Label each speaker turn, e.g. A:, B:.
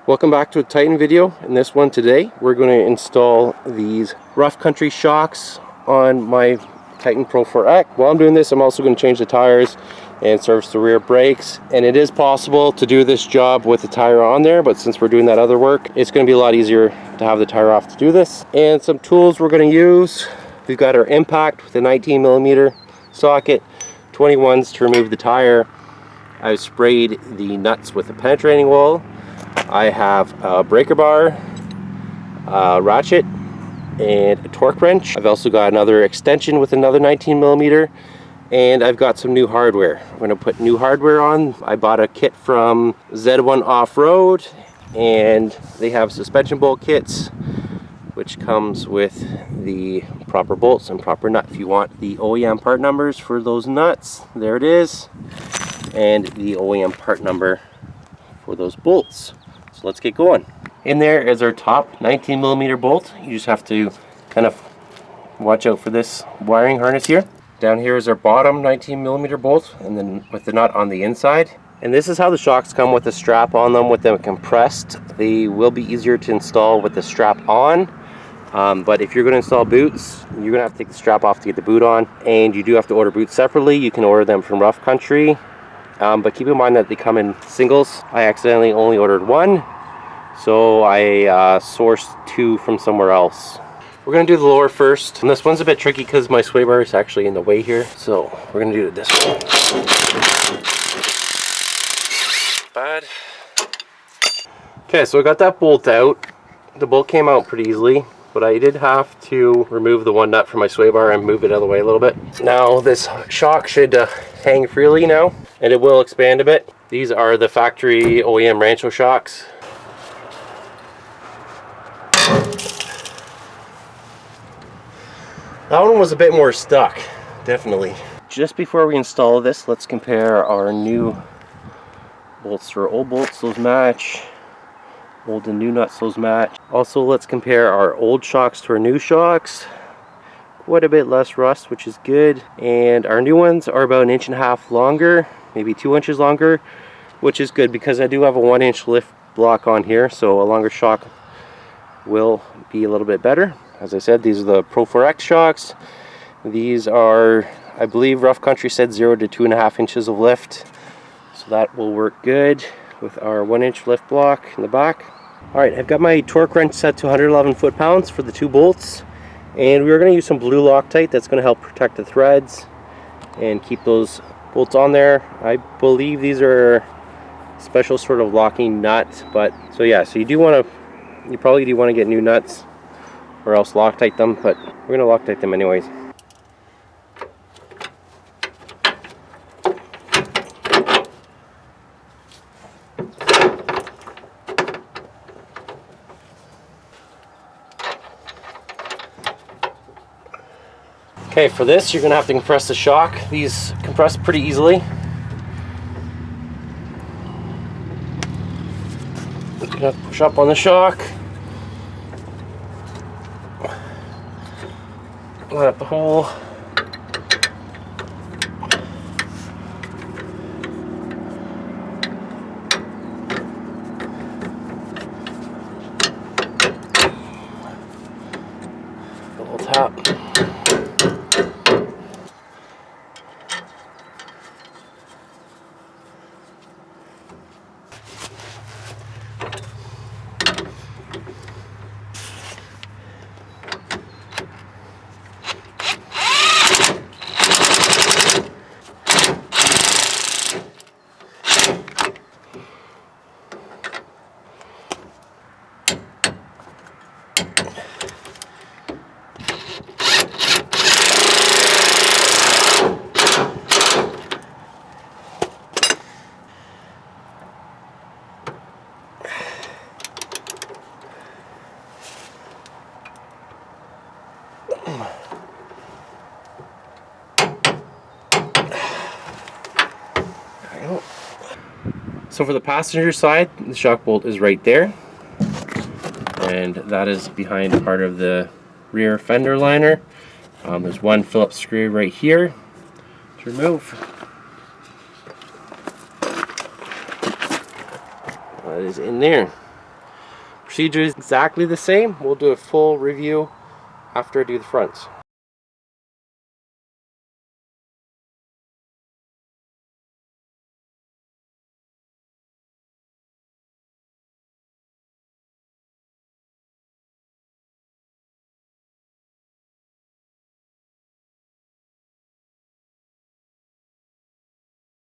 A: Welcome back to a Titan video. In this one today, we're going to install these rough country shocks on my Titan Pro4X. While I'm doing this, I'm also going to change the tires and service the rear brakes. And it is possible to do this job with the tire on there, but since we're doing that other work, it's going to be a lot easier to have the tire off to do this. And some tools we're going to use. We've got our impact with a 19mm socket, 21s to remove the tire. I've sprayed the nuts with a penetrating wool. I have a breaker bar, a ratchet, and a torque wrench. I've also got another extension with another 19mm, and I've got some new hardware. I'm going to put new hardware on. I bought a kit from Z1 Off-Road, and they have suspension bolt kits, which comes with the proper bolts and proper nut. If you want the OEM part numbers for those nuts, there it is, and the OEM part number for those bolts. So let's get going. In there is our top 19mm bolt. You just have to kind of watch out for this wiring harness here. Down here is our bottom 19mm bolt, and then with the nut on the inside. And this is how the shocks come, with the strap on them, with them compressed. They will be easier to install with the strap on. But if you're going to install boots, you're going to have to take the strap off to get the boot on. And you do have to order boots separately. You can order them from Rough Country. But keep in mind that they come in singles. I accidentally only ordered one, so I sourced two from somewhere else. We're going to do the lower first. And this one's a bit tricky because my sway bar is actually in the way here. So we're going to do it this way. Bad. Okay, so I got that bolt out. The bolt came out pretty easily, but I did have to remove the one nut from my sway bar and move it out of the way a little bit. Now this shock should hang freely now, and it will expand a bit. These are the factory OEM Rancho shocks. That one was a bit more stuck, definitely. Just before we install this, let's compare our new bolts to our old bolts. Those match. Old and new nuts, those match. Also, let's compare our old shocks to our new shocks. Quite a bit less rust, which is good. And our new ones are about 1.5 inches longer, maybe 2 inches longer, which is good because I do have a 1-inch lift block on here, so a longer shock will be a little bit better. As I said, these are the Pro4X shocks. These are, I believe Rough Country said 0 to 2.5 inches of lift, so that will work good with our 1-inch lift block in the back. Alright, I've got my torque wrench set to 111 foot-pounds for the two bolts, and we're going to use some blue Loctite that's going to help protect the threads and keep those bolts on there. I believe these are special sort of locking nuts, but so yeah, so you probably do want to get new nuts or else Loctite them, but we're going to Loctite them anyways. Okay, for this you're going to have to compress the shock. These compress pretty easily. You're going to have to push up on the shock. Line up the hole. A little tap. So for the passenger side, the shock bolt is right there, and that is behind part of the rear fender liner. There's one Phillips screw right here to remove. That is in there. Procedure is exactly the same. We'll do a full review after I do the fronts.